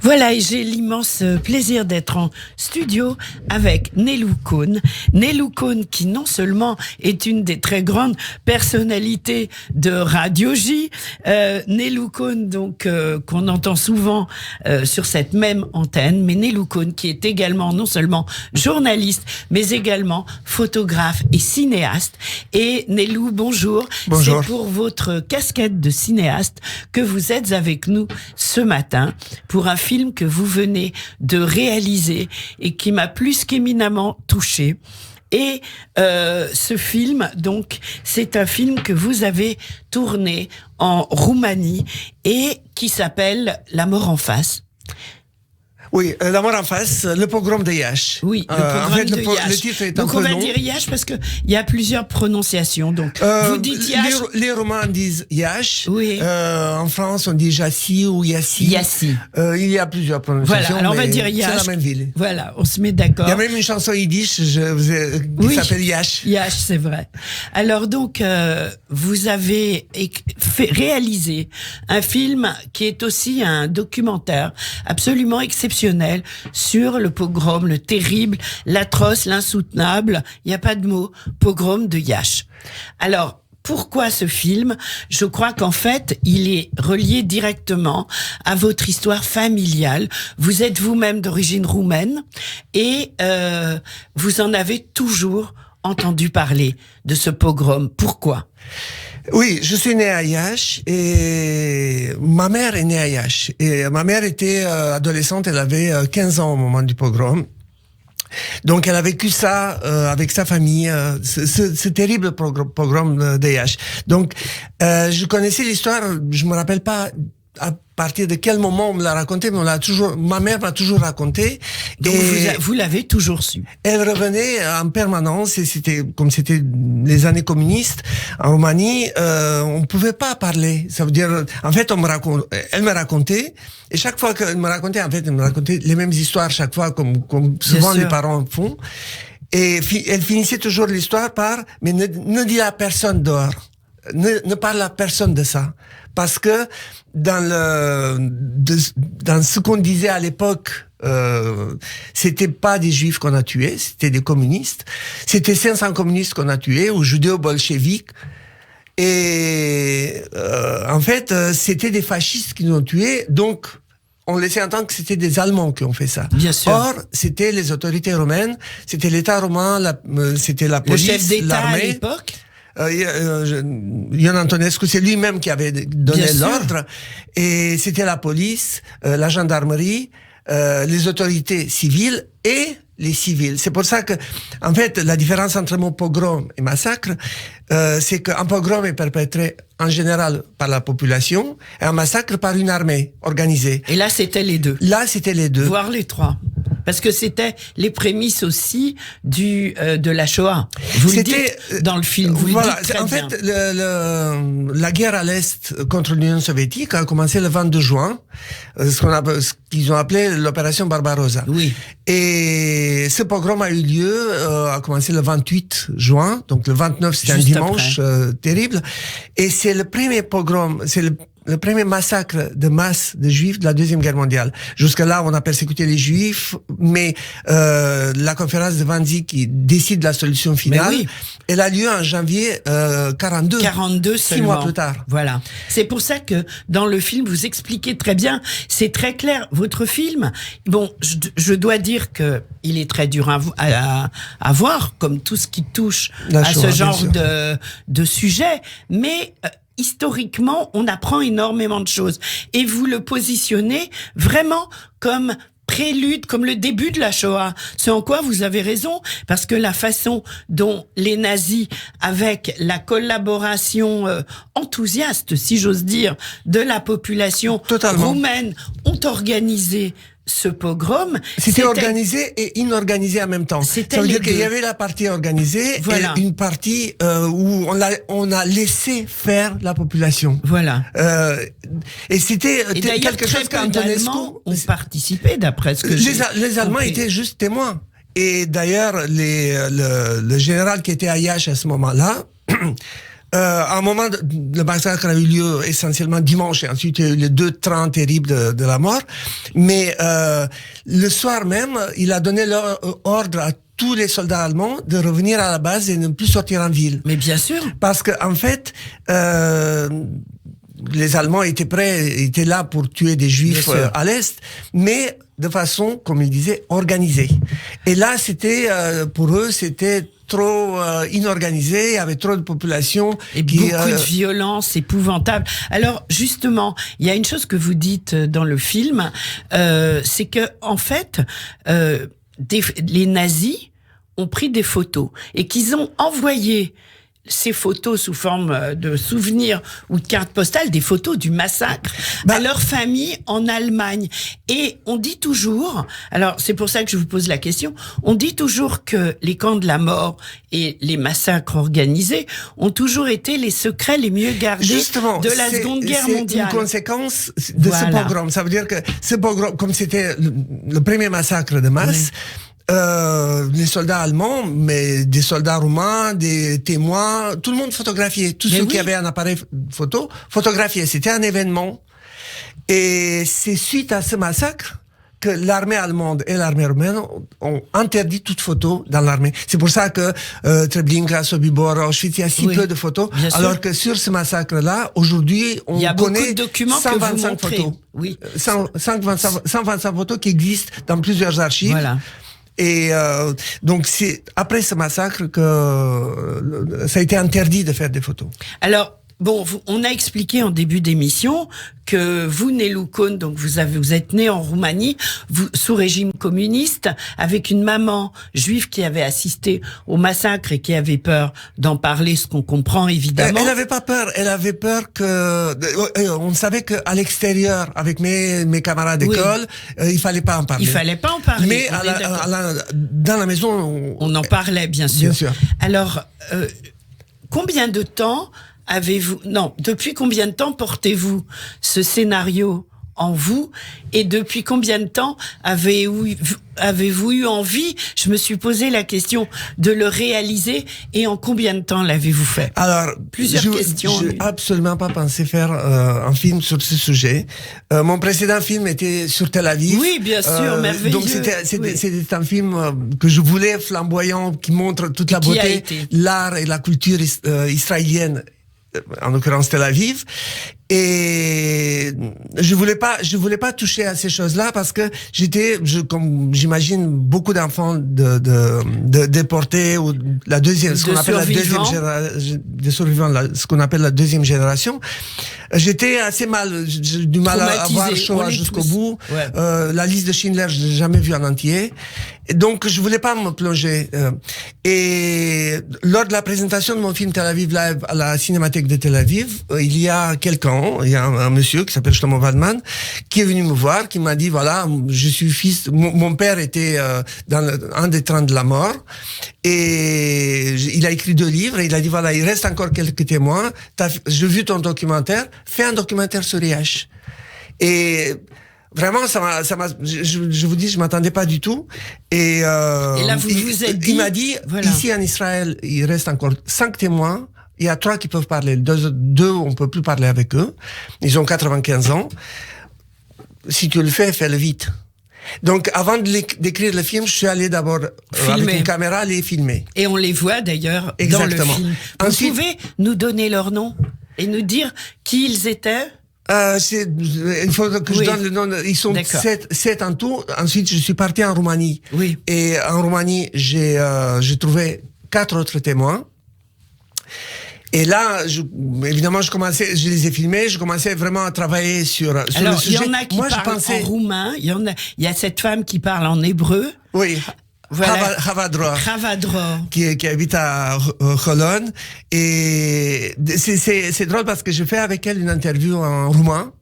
Voilà, et j'ai l'immense plaisir d'être en studio avec Nelou Cohn. Nelou Cohn qui non seulement est une des très grandes personnalités de Radio J, Nelou Cohn donc qu'on entend souvent sur cette même antenne, mais Nelou Cohn qui est également non seulement journaliste, mais également photographe et cinéaste. Et Nelou, bonjour. Bonjour. C'est pour votre casquette de cinéaste que vous êtes avec nous ce matin pour un film que vous venez de réaliser et qui m'a plus qu'éminemment touchée. Et ce film, donc, c'est un film que vous avez tourné en Roumanie et qui s'appelle La mort en face. Oui, La mort en face, le pogrom de Iași. Oui, le pogrom de Iași. Le titre est donc un peu on va long. dire Iași parce que il y a plusieurs prononciations. Donc vous dites Iași. Les Roumains disent Iași. Oui. En France, on dit Jassy ou Yassi. Yassi. Il y a plusieurs prononciations. Voilà, alors on va mais dire Iași. C'est la même ville. Voilà, on se met d'accord. Il y a même une chanson yiddish qui s'appelle Iași. Iași, c'est vrai. Alors donc, vous avez réalisé un film qui est aussi un documentaire absolument exceptionnel sur le pogrom, le terrible, l'atroce, l'insoutenable, il n'y a pas de mot, pogrom de Iași. Alors, pourquoi ce film ? Je crois qu'en fait, il est relié directement à votre histoire familiale. Vous êtes vous-même d'origine roumaine et vous en avez toujours entendu parler de ce pogrom. Pourquoi ? Oui, je suis né à Iași et ma mère est née à Iași. Et ma mère était adolescente, elle avait 15 ans au moment du pogrom. Donc elle a vécu ça avec sa famille, ce terrible pogrom de Iași. Donc je connaissais l'histoire, je me rappelle pas à partir de quel moment on me l'a raconté, mais ma mère m'a toujours raconté. Donc vous l'avez toujours su. Elle revenait en permanence et c'était les années communistes en Roumanie, on pouvait pas parler. Ça veut dire, en fait, elle me racontait et chaque fois qu'elle me racontait, en fait, elle me racontait les mêmes histoires chaque fois, comme souvent les parents font. Et elle finissait toujours l'histoire par mais ne dis à personne dehors. Ne parle à personne de ça. Parce que dans ce qu'on disait à l'époque, c'était pas des juifs qu'on a tués, c'était des communistes. C'était 500 communistes qu'on a tués, ou judéo-bolcheviques. Et en fait, c'était des fascistes qui nous ont tués, donc on laissait entendre que c'était des Allemands qui ont fait ça. Bien sûr. Or, c'était les autorités romaines, c'était l'État romain, c'était la police, le chef d'État l'armée. À l'époque. Ion Antonescu, c'est lui-même qui avait donné l'ordre, et c'était la police, la gendarmerie, les autorités civiles et les civils. C'est pour ça que, en fait, la différence entre le mot pogrom et massacre, c'est qu'un pogrom est perpétré en général par la population et un massacre par une armée organisée. Et là, c'était les deux. Là, c'était les deux. Voire les trois. Parce que c'était les prémices aussi de la Shoah. Vous le dites dans le film. Vous voilà. Le dites très en bien. fait, la guerre à l'Est contre l'Union soviétique a commencé le 22 juin, ce qu'ils ont appelé l'opération Barbarossa. Oui. Et ce pogrom a eu lieu, a commencé le 28 juin, donc le 29 c'était un dimanche terrible. Et c'est le premier pogrom, c'est le premier massacre de masse de juifs de la Deuxième Guerre mondiale. Jusque-là, on a persécuté les juifs, mais la conférence de Wannsee qui décide la solution finale, elle a lieu en janvier 42. 42 6 mois plus tard. Voilà. C'est pour ça que dans le film, vous expliquez très bien, c'est très clair. Votre film, bon, je dois dire que il est très dur à voir, comme tout ce qui touche à ce genre de sujet, mais historiquement, on apprend énormément de choses. Et vous le positionnez vraiment comme prélude, comme le début de la Shoah. C'est en quoi vous avez raison, parce que la façon dont les nazis, avec la collaboration enthousiaste, si j'ose dire, de la population roumaine, ont organisé ce pogrom. C'était organisé et inorganisé en même temps. Ça veut dire qu'il y avait la partie organisée et une partie où on a laissé faire la population. Voilà. Et c'était quelque chose qu'Antonescu ont participé, d'après ce que les Allemands étaient juste témoins. Et d'ailleurs, le général qui était à Iași à ce moment-là À un moment, le massacre a eu lieu essentiellement dimanche, et ensuite il y a eu les 2 trains terribles de la mort. Mais le soir même, il a donné l'ordre à tous les soldats allemands de revenir à la base et ne plus sortir en ville. Mais bien sûr. Parce que en fait, les Allemands étaient là pour tuer des Juifs à l'Est, mais de façon, comme il disait, organisée. Et là, c'était pour eux, c'était trop inorganisé, il y avait trop de population. Et beaucoup de violence épouvantable. Alors, justement, il y a une chose que vous dites dans le film, c'est que, en fait, les nazis ont pris des photos et qu'ils ont envoyé ces photos sous forme de souvenirs ou de cartes postales, des photos du massacre à leur famille en Allemagne. Et on dit toujours, alors c'est pour ça que je vous pose la question, on dit toujours que les camps de la mort et les massacres organisés ont toujours été les secrets les mieux gardés de la Seconde Guerre mondiale. C'est une conséquence de ce pogrom. Ça veut dire que ce pogrom, comme c'était le premier massacre de masse, les soldats allemands, mais des soldats roumains, des témoins, tout le monde photographiait. Tous ceux qui avaient un appareil photo photographiaient. C'était un événement. Et c'est suite à ce massacre que l'armée allemande et l'armée roumaine ont interdit toute photo dans l'armée. C'est pour ça que Treblinka, Sobibor, Auschwitz, il y a si peu de photos. Alors que sur ce massacre-là, aujourd'hui, on connaît 125 photos. Oui. 125 photos qui existent dans plusieurs archives. Voilà. Et donc c'est après ce massacre que ça a été interdit de faire des photos. Alors bon, on a expliqué en début d'émission que vous, Nellou Cohn, donc vous êtes né en Roumanie, sous régime communiste, avec une maman juive qui avait assisté au massacre et qui avait peur d'en parler, ce qu'on comprend évidemment. Elle n'avait pas peur. Elle avait peur on savait qu'à l'extérieur, avec mes camarades d'école, il fallait pas en parler. Il fallait pas en parler. Mais dans la maison, on en parlait bien sûr. Bien sûr. Alors, combien de temps depuis combien de temps portez-vous ce scénario en vous et depuis combien de temps avez-vous eu envie, je me suis posé la question, de le réaliser et en combien de temps l'avez-vous fait? Alors, plusieurs questions. Je n'ai absolument pas pensé faire un film sur ce sujet. Mon précédent film était sur Tel Aviv. Oui, bien sûr, merveilleux. Donc c'était un film que je voulais flamboyant, qui montre toute la beauté, l'art et la culture israélienne, en l'occurrence Tel Aviv. Et je voulais pas toucher à ces choses-là parce que comme j'imagine beaucoup d'enfants de déportés ou la deuxième, ce qu'on appelle la deuxième génération, des survivants, ce qu'on appelle la deuxième génération. J'étais assez j'ai du mal à voir Shoah jusqu'au bout. Ouais. La liste de Schindler, je l'ai jamais vue en entier. Et donc, je voulais pas me plonger. Et lors de la présentation de mon film Tel Aviv Live à la Cinémathèque de Tel Aviv, il y a il y a un monsieur qui s'appelle Shlomo Waldman qui est venu me voir, qui m'a dit voilà, je suis fils. Mon père était dans un des trains de la mort et il a écrit 2 livres et il a dit voilà, il reste encore quelques témoins. J'ai vu ton documentaire, fais un documentaire sur IH. Et vraiment, je vous dis, je m'attendais pas du tout. Et là, il m'a dit, ici en Israël, il reste encore 5 témoins. Il y a 3 qui peuvent parler. 2, on peut plus parler avec eux. Ils ont 95 ans. Si tu le fais, fais-le vite. Donc, avant d'écrire le film, je suis allé d'abord avec une caméra les filmer. Et on les voit d'ailleurs dans le film. Ensuite, vous pouvez nous donner leur nom et nous dire qui ils étaient? Il faut que je donne le nom. Ils sont 7 en tout. Ensuite, je suis parti en Roumanie. Oui. Et en Roumanie, j'ai trouvé 4 autres témoins. Et là, évidemment, je les ai filmés, je commençais vraiment à travailler sur le sujet. Alors, il y en a qui parlent en roumain, il y a cette femme qui parle en hébreu. Oui. Voilà. Havadror. Qui habite à Cologne. Et c'est drôle parce que je fais avec elle une interview en roumain.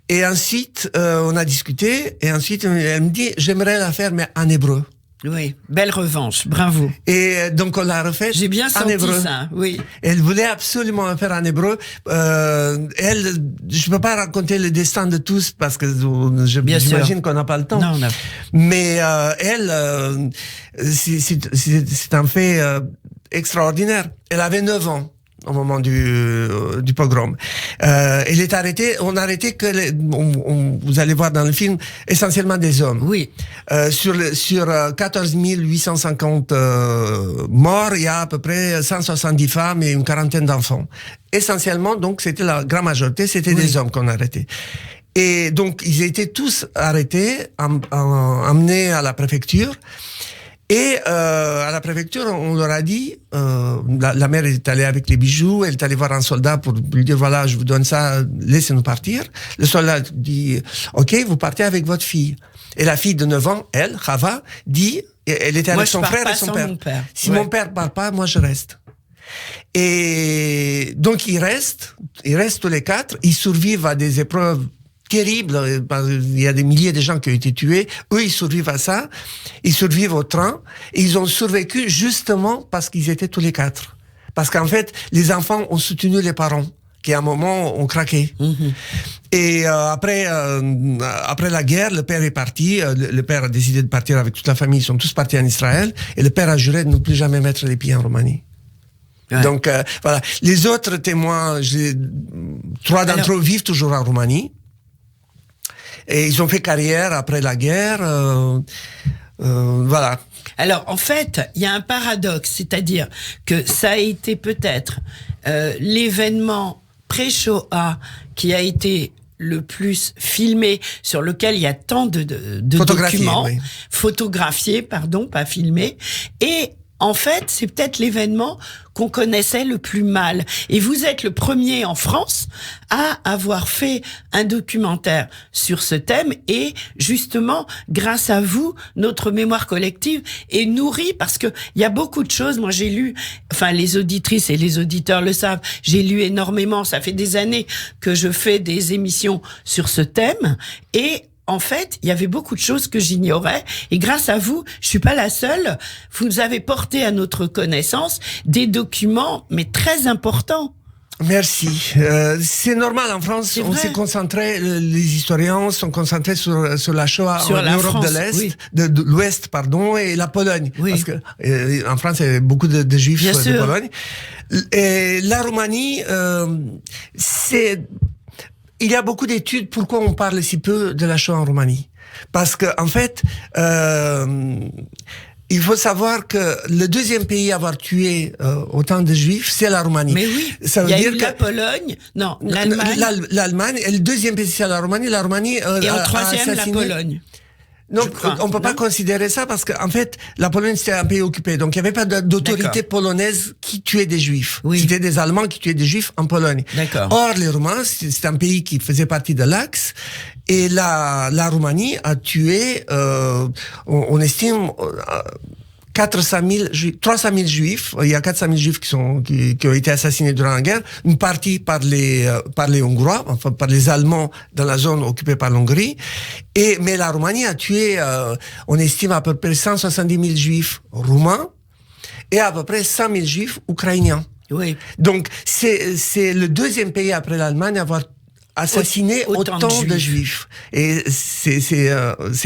Et ensuite, on a discuté. Et ensuite, elle me dit, j'aimerais la faire, mais en hébreu. Oui, belle revanche, bravo. Et donc on l'a refait. J'ai bien senti ça, oui. Elle voulait absolument la faire en hébreu. Je peux pas raconter le destin de tous parce que j'imagine qu'on n'a pas le temps. Non, mais c'est un fait extraordinaire. Elle avait 9 ans. au moment du pogrom. Il est arrêté. On a arrêté que vous allez voir dans le film essentiellement des hommes. Oui. Sur 14 850 morts, il y a à peu près 170 femmes et une quarantaine d'enfants. Essentiellement, donc, c'était la grande majorité, c'était des hommes qu'on arrêtait. Et donc, ils étaient tous arrêtés, emmenés à la préfecture. Et à la préfecture, on leur a dit, la mère est allée avec les bijoux, elle est allée voir un soldat pour lui dire, voilà, je vous donne ça, laissez-nous partir. Le soldat dit, ok, vous partez avec votre fille. Et la fille de 9 ans, elle, Chava, dit, elle était avec son frère et son père. Si mon père part pas, moi je reste. Et donc ils restent tous les 4, ils survivent à des épreuves terribles, il y a des milliers de gens qui ont été tués, eux ils survivent à ça, ils survivent au train, et ils ont survécu justement parce qu'ils étaient tous les 4. Parce qu'en fait, les enfants ont soutenu les parents, qui à un moment ont craqué. Mm-hmm. Et après la guerre, le père est parti, le père a décidé de partir avec toute la famille, ils sont tous partis en Israël, et le père a juré de ne plus jamais mettre les pieds en Roumanie. Ouais. Donc voilà. Les autres témoins, 3 d'entre eux vivent toujours en Roumanie. Et ils ont fait carrière après la guerre. Voilà. Alors, en fait, il y a un paradoxe, c'est-à-dire que ça a été peut-être l'événement pré-Shoah qui a été le plus filmé, sur lequel il y a tant de documents, photographiés, pardon, pas filmés, et en fait, c'est peut-être l'événement qu'on connaissait le plus mal. Et vous êtes le premier en France à avoir fait un documentaire sur ce thème. Et justement, grâce à vous, notre mémoire collective est nourrie parce que il y a beaucoup de choses. Moi, j'ai lu, enfin, les auditrices et les auditeurs le savent, j'ai lu énormément. Ça fait des années que je fais des émissions sur ce thème. Et en fait, il y avait beaucoup de choses que j'ignorais et grâce à vous, je suis pas la seule, vous avez porté à notre connaissance des documents, mais très importants. Merci. C'est normal en France, on s'est concentré, les historiens sont concentrés sur la Shoah en Europe de l'Est, oui. de l'Ouest, pardon, et la Pologne. Oui. Parce que en France, il y a beaucoup de Juifs de Pologne. Et la Roumanie, il y a beaucoup d'études pourquoi on parle si peu de la Shoah en Roumanie. Parce que, en fait, il faut savoir que le deuxième pays à avoir tué autant de Juifs, c'est la Roumanie. Mais oui, ça veut dire que la Pologne, non, l'Allemagne. L'Allemagne, et le deuxième pays, c'est la Roumanie. La Roumanie et en troisième, la Pologne. Donc, on peut pas considérer ça parce qu'en fait, la Pologne, c'était un pays occupé. Donc, il n'y avait pas d'autorité polonaise qui tuait des Juifs. Oui. C'était des Allemands qui tuaient des Juifs en Pologne. Or, les Roumains, c'est un pays qui faisait partie de l'Axe. Et la Roumanie a tué, on estime, 300 000 Juifs. Il y a 400 000 Juifs qui ont été assassinés durant la guerre. Une partie par les Hongrois, enfin par les Allemands dans la zone occupée par l'Hongrie. Mais la Roumanie a tué, on estime à peu près 170 000 Juifs roumains et à peu près 100 000 Juifs ukrainiens. Oui. Donc c'est le deuxième pays après l'Allemagne à avoir assassiné autant de Juifs. Et c'est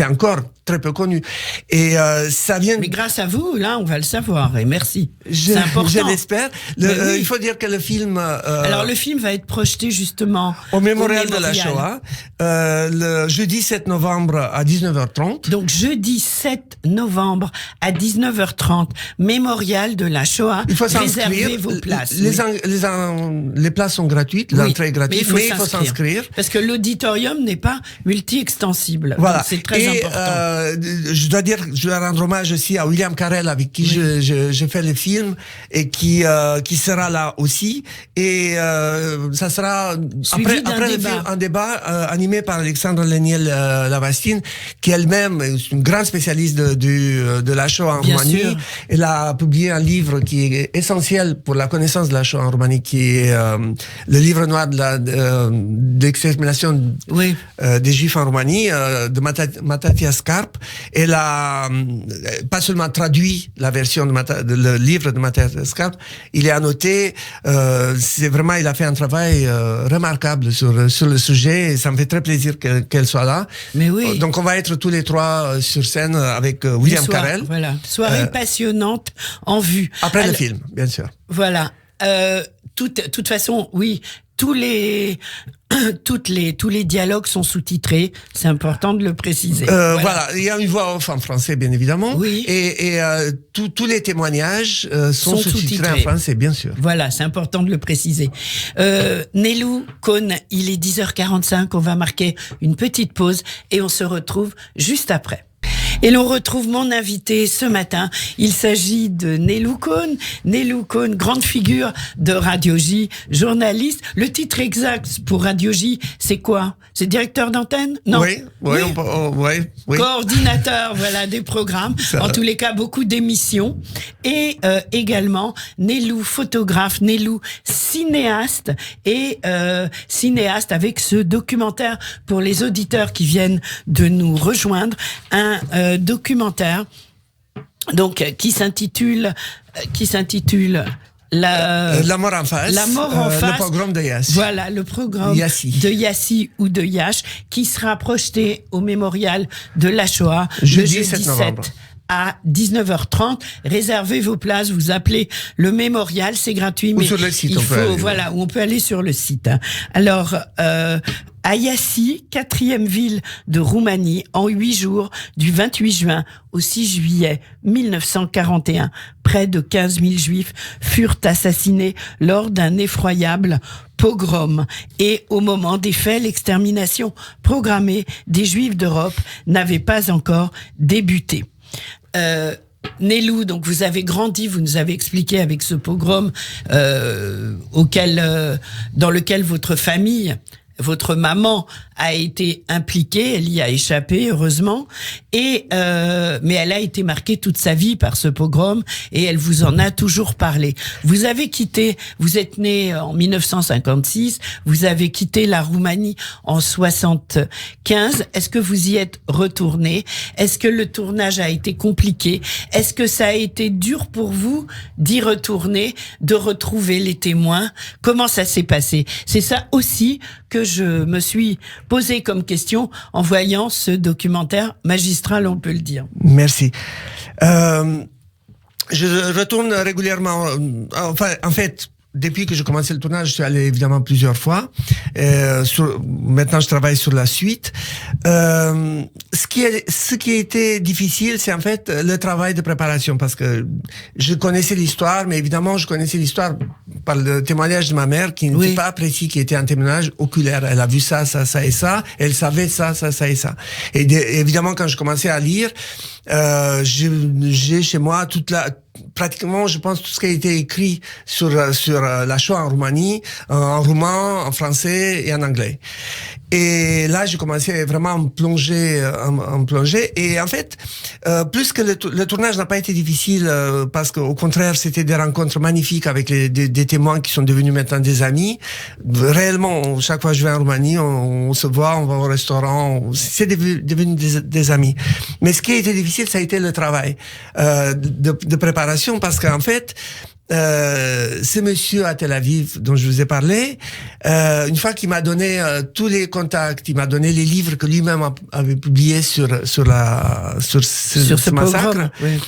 encore très peu connu. Et ça vient. Mais grâce à vous, là, on va le savoir. Et merci. C'est important. Je l'espère. Il faut dire que le film. Alors le film va être projeté justement au mémorial de la Shoah, le jeudi 7 novembre à 19h30. Donc jeudi 7 novembre à 19h30, mémorial de la Shoah. Il faut s'inscrire. Réservez vos places. Les places sont gratuites, l'entrée est gratuite, mais il faut s'inscrire. Parce que l'auditorium n'est pas multi-extensible. Voilà. C'est très important. Je dois rendre hommage aussi à William Carell avec qui je fais le film et qui sera là aussi. Et ça sera après le film un débat animé par Alexandre Léniel-Lavastine, qui elle-même est une grande spécialiste de la Shoah en Roumanie. Elle a publié un livre qui est essentiel pour la connaissance de la Shoah en Roumanie, qui est le livre noir de l'extermination des Juifs en Roumanie de Matatias Karp. Elle a pas seulement traduit la version le livre de Matatias Karp, il est annoté. C'est vraiment, il a fait un travail remarquable sur le sujet et ça me fait très plaisir qu'elle soit là. Mais oui. Donc on va être tous les trois sur scène avec William Carell. Voilà, soirée passionnante en vue. Après le film, bien sûr. Voilà. toute façon, oui, tous les dialogues sont sous-titrés. C'est important de le préciser. Voilà, il y a une voix off en français, bien évidemment. Oui. Et tous les témoignages sont sous-titrés en français, bien sûr. Voilà, c'est important de le préciser. Nelou Cohn, il est 10h45. On va marquer une petite pause et on se retrouve juste après. Et l'on retrouve mon invité ce matin. Il s'agit de Nelou Cohn. Nelou Cohn, grande figure de Radio J, journaliste. Le titre exact pour Radio J, c'est quoi? C'est directeur d'antenne? Non. Oui. Coordinateur, voilà, des programmes. En tous les cas, beaucoup d'émissions. Et également, Nelou photographe, Nelou cinéaste et cinéaste avec ce documentaire pour les auditeurs qui viennent de nous rejoindre. Un documentaire donc qui s'intitule La mort en face. La mort en face. Le programme de Yass. Voilà, le programme de Yassi ou de Yash qui sera projeté au mémorial de la Shoah jeudi le 7 novembre. À 19h30, réservez vos places, vous appelez le mémorial, c'est gratuit. Ou mais sur le site, on peut aller sur le site. Alors, à Yassi, 4e ville de Roumanie, en 8 jours, du 28 juin au 6 juillet 1941, près de 15 000 Juifs furent assassinés lors d'un effroyable pogrom. Et au moment des faits, l'extermination programmée des Juifs d'Europe n'avait pas encore débuté. Nelou, donc vous avez grandi, vous nous avez expliqué avec ce pogrom dans lequel votre famille, votre maman a été impliquée, elle y a échappé heureusement, et mais elle a été marquée toute sa vie par ce pogrom et elle vous en a toujours parlé. Vous êtes né en 1956, vous avez quitté la Roumanie en 75. Est-ce que vous y êtes retourné? Est-ce que le tournage a été compliqué? Est-ce que ça a été dur pour vous d'y retourner, de retrouver les témoins? Comment ça s'est passé? C'est ça aussi que je me suis posé comme question en voyant ce documentaire magistral, on peut le dire. Merci. Je retourne régulièrement. En fait, depuis que j'ai commencé le tournage, je suis allé évidemment plusieurs fois. Maintenant, je travaille sur la suite. Ce qui a été difficile, c'est en fait le travail de préparation, parce que je connaissais l'histoire, mais évidemment, je connaissais l'histoire par le témoignage de ma mère, qui n'était pas précis, qui était un témoignage oculaire. Elle a vu ça, ça, ça et ça. Elle savait ça, ça, ça et ça. Et évidemment, quand je commençais à lire, j'ai chez moi pratiquement, je pense, tout ce qui a été écrit sur la Shoah en Roumanie, en roumain, en français et en anglais. Et là, j'ai commencé vraiment à me plonger. Et en fait, plus que le tournage n'a pas été difficile, parce qu'au contraire, c'était des rencontres magnifiques avec des témoins qui sont devenus maintenant des amis. Réellement, chaque fois que je vais en Roumanie, on se voit, on va au restaurant, c'est devenu des amis. Mais ce qui a été difficile, ça a été le travail de préparation, parce qu'en fait, ce monsieur à Tel Aviv dont je vous ai parlé, une fois qu'il m'a donné tous les contacts, il m'a donné les livres que lui-même avait publiés sur ce massacre. Oui.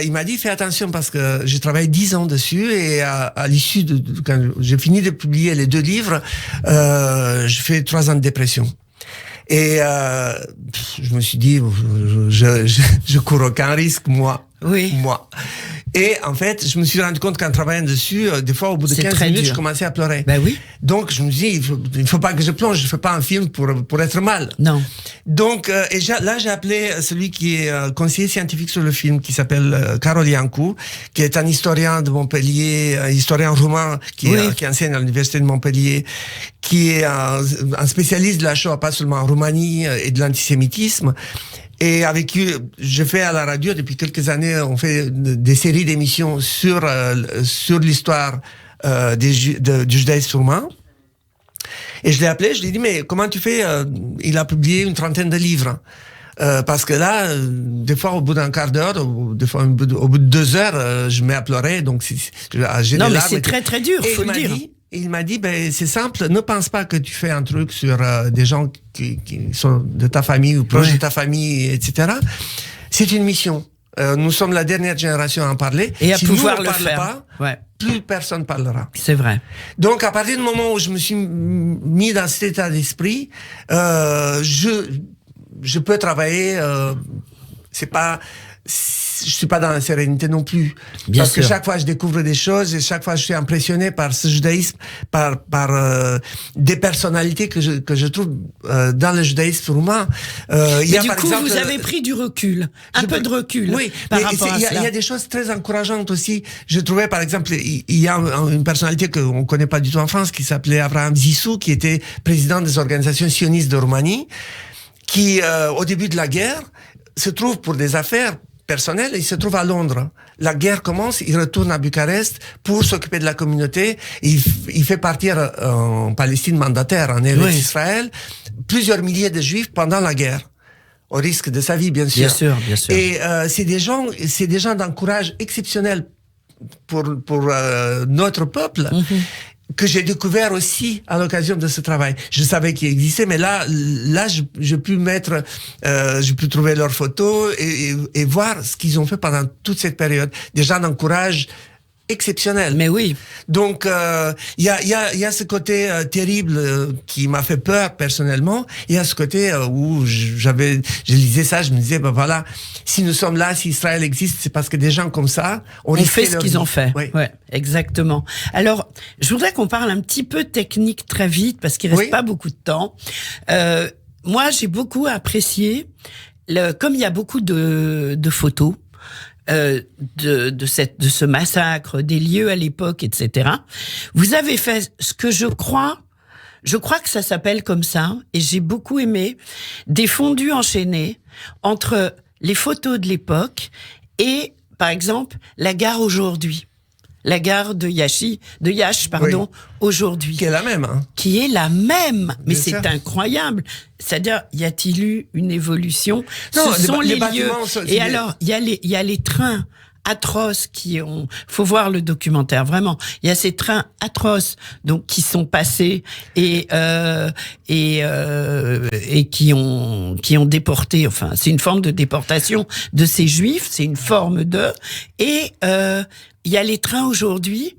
Il m'a dit, fais attention, parce que j'ai travaillé 10 ans dessus, et à l'issue quand j'ai fini de publier les 2 livres, je fais 3 ans de dépression. Et je me suis dit, je cours aucun risque, moi. Et en fait, je me suis rendu compte qu'en travaillant dessus, des fois, au bout de 15 minutes, je commençais à pleurer. Ben oui. Donc, je me dis, il faut pas que je plonge, je fais pas un film pour être mal. Non. Donc, là, j'ai appelé celui qui est conseiller scientifique sur le film, qui s'appelle Carol Iancu, qui est un historien de Montpellier, un historien roumain qui enseigne à l'université de Montpellier, qui est un spécialiste de la Shoah, pas seulement en Roumanie, et de l'antisémitisme. Et avec qui je fais à la radio depuis quelques années, on fait des séries d'émissions sur l'histoire du judaïsme roumain. Et je l'ai appelé, je lui ai dit, mais comment tu fais? Il a publié une 30aine de livres. Parce que là, des fois, au bout d'un quart d'heure, des fois, au bout de 2 heures, je mets à pleurer. Donc, non, mais c'est très, très dur, faut le dire. Il m'a dit, c'est simple, ne pense pas que tu fais un truc sur des gens qui sont de ta famille ou proches de ta famille, etc. C'est une mission. Nous sommes la dernière génération à en parler. Et à si pouvoir nous, on le parle faire. pas, Ouais. plus personne parlera. C'est vrai. Donc, à partir du moment où je me suis mis dans cet état d'esprit, je peux travailler. C'est pas, je suis pas dans la sérénité non plus. Bien Parce sûr. que chaque fois je découvre des choses et chaque fois je suis impressionné par ce judaïsme, par des personnalités que je trouve dans le judaïsme roumain. Mais Il y a du par coup, exemple, vous avez pris du recul, un peu de recul, oui, par mais rapport à il cela. y a des choses très encourageantes aussi. Je trouvais, par exemple, il y a une personnalité qu'on connaît pas du tout en France qui s'appelait Abraham Zissou, qui était président des organisations sionistes de Roumanie, qui, au début de la guerre, se trouve pour des affaires personnelles, il se trouve à Londres. La guerre commence, il retourne à Bucarest pour s'occuper de la communauté. Il fait partir en Palestine mandataire, en Eretz Israël, plusieurs milliers de Juifs pendant la guerre, au risque de sa vie, bien sûr. Bien sûr, bien sûr. Et c'est des gens d'un courage exceptionnel pour notre peuple. Que j'ai découvert aussi à l'occasion de ce travail. Je savais qu'il existait, mais là, je peux mettre, je peux trouver leurs photos et voir ce qu'ils ont fait pendant toute cette période. Des gens d'un courage exceptionnel. Mais oui. Donc, il y a ce côté terrible qui m'a fait peur personnellement. Il y a ce côté où je lisais ça, je me disais, ben voilà, si nous sommes là, si Israël existe, c'est parce que des gens comme ça ont fait ce qu'ils ont fait. Oui. Ouais, exactement. Alors, je voudrais qu'on parle un petit peu technique très vite parce qu'il reste pas beaucoup de temps. Moi, j'ai beaucoup apprécié, comme il y a beaucoup de photos. De ce massacre, des lieux à l'époque, etc. Vous avez fait ce que je crois que ça s'appelle comme ça, et j'ai beaucoup aimé, des fondus enchaînés entre les photos de l'époque et, par exemple, la gare aujourd'hui. La gare de Yash, aujourd'hui. Qui est la même, hein. Qui est la même. Mais Bien c'est sûr. incroyable. C'est-à-dire, y a-t-il eu une évolution? Non, Ce sont les lieux. bâtiments Et alors, il y a les trains atroces faut voir le documentaire, vraiment. Il y a ces trains atroces, donc, qui sont passés et qui ont déporté, enfin, c'est une forme de déportation de ces juifs, c'est une forme et, il y a les trains aujourd'hui,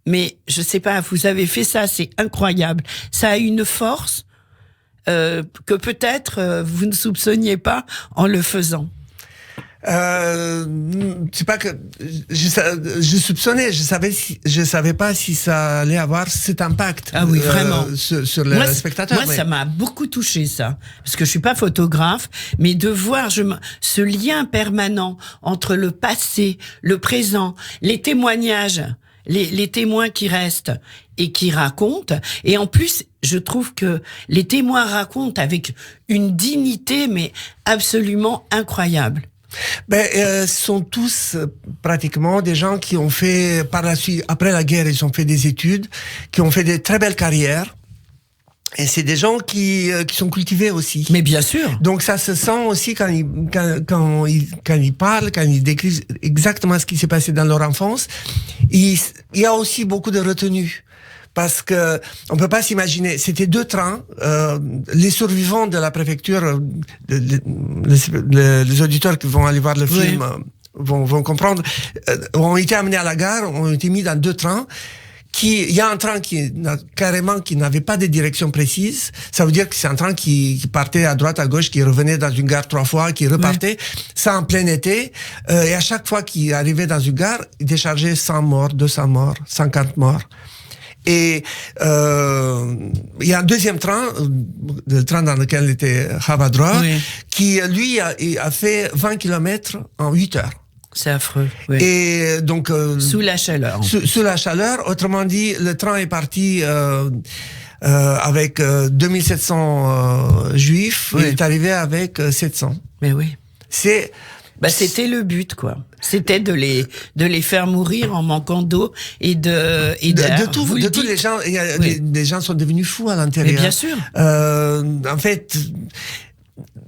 mais je sais pas, vous avez fait ça, c'est incroyable. Ça a une force, que peut-être, vous ne soupçonniez pas en le faisant. C'est pas que je soupçonnais, je savais pas si ça allait avoir cet impact. Ah oui, vraiment. Sur le spectateur. Moi, ça m'a beaucoup touché, ça, parce que je suis pas photographe, mais de voir ce lien permanent entre le passé, le présent, les témoignages, les témoins qui restent et qui racontent. Et en plus, je trouve que les témoins racontent avec une dignité, mais absolument incroyable. Ce sont tous pratiquement des gens qui ont fait par la suite, après la guerre, ils ont fait des études, qui ont fait des très belles carrières. Et c'est des gens qui sont cultivés aussi. Mais bien sûr. Donc ça se sent aussi quand ils parlent, quand ils décrivent exactement ce qui s'est passé dans leur enfance. Il y a aussi beaucoup de retenue. Parce que on peut pas s'imaginer. C'était 2 trains. Les survivants de la préfecture, les auditeurs qui vont aller voir le film vont comprendre. Ont été amenés à la gare, ont été mis dans 2 trains. Il y a un train qui n'avait pas de direction précise. Ça veut dire que c'est un train qui partait à droite, à gauche, qui revenait dans une gare 3 fois, qui repartait. Ça en plein été. Et à chaque fois qu'il arrivait dans une gare, il déchargeait 100 morts, 200 morts, 50 morts. Et il y a un deuxième train, le train dans lequel était Havadra, qui lui a fait 20 kilomètres en 8 heures. C'est affreux. Oui. Et donc sous la chaleur. Sous la chaleur, autrement dit, le train est parti avec 2700 juifs, il est arrivé avec 700. Mais oui. C'était le but, quoi. C'était de les faire mourir en manquant d'eau et d'air. De tous les gens, les gens sont devenus fous à l'intérieur. Mais bien sûr. En fait,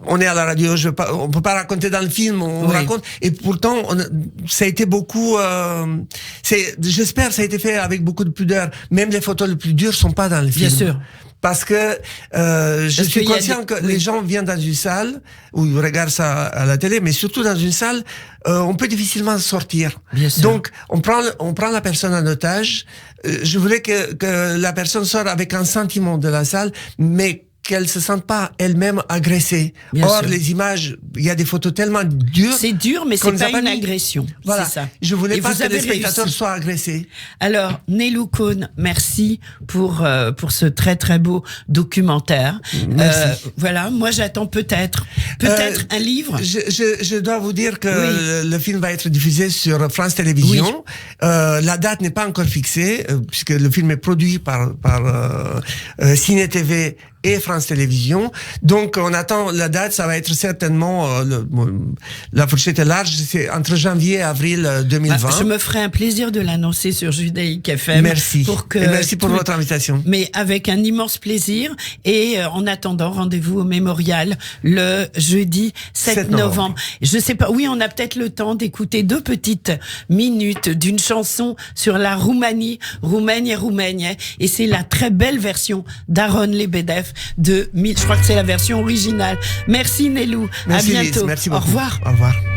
on est à la radio, on peut pas raconter dans le film, on raconte. Et pourtant, ça a été beaucoup. J'espère, ça a été fait avec beaucoup de pudeur. Même les photos les plus dures sont pas dans le film. Bien sûr. parce que je suis conscient que les gens viennent dans une salle où ils regardent ça à la télé, mais surtout dans une salle, on peut difficilement sortir. Bien sûr. Donc, on prend la personne en otage. Je voulais que la personne sorte avec un sentiment de la salle, mais qu'elle se sente pas elle-même agressée. Bien Or, sûr. les images, il y a des photos tellement dures. C'est dur, mais c'est pas une agression. Voilà. C'est ça. Je voulais Et pas vous que avez les spectateurs réussi. soient agressés. Alors, Nelou Cohn, merci pour ce très très beau documentaire. Merci. Voilà, moi j'attends peut-être un livre. Je dois vous dire que Oui. le film va être diffusé sur France Télévisions. La date n'est pas encore fixée, puisque le film est produit par Ciné TV et France Télévisions. Donc, on attend la date. Ça va être certainement, la fourchette est large, c'est entre janvier et avril 2020. Je me ferai un plaisir de l'annoncer sur Judaïque FM. Merci. Et merci pour votre invitation. Mais avec un immense plaisir. Et en attendant, rendez-vous au Mémorial le jeudi 7 novembre. Je sais pas, oui, on a peut-être le temps d'écouter 2 petites minutes d'une chanson sur la Roumanie, Roumagne. Et c'est la très belle version d'Aaron Lebedev je crois que c'est la version originale. Merci Nelou. Merci, à bientôt. Lise, merci beaucoup. Au revoir. Au revoir.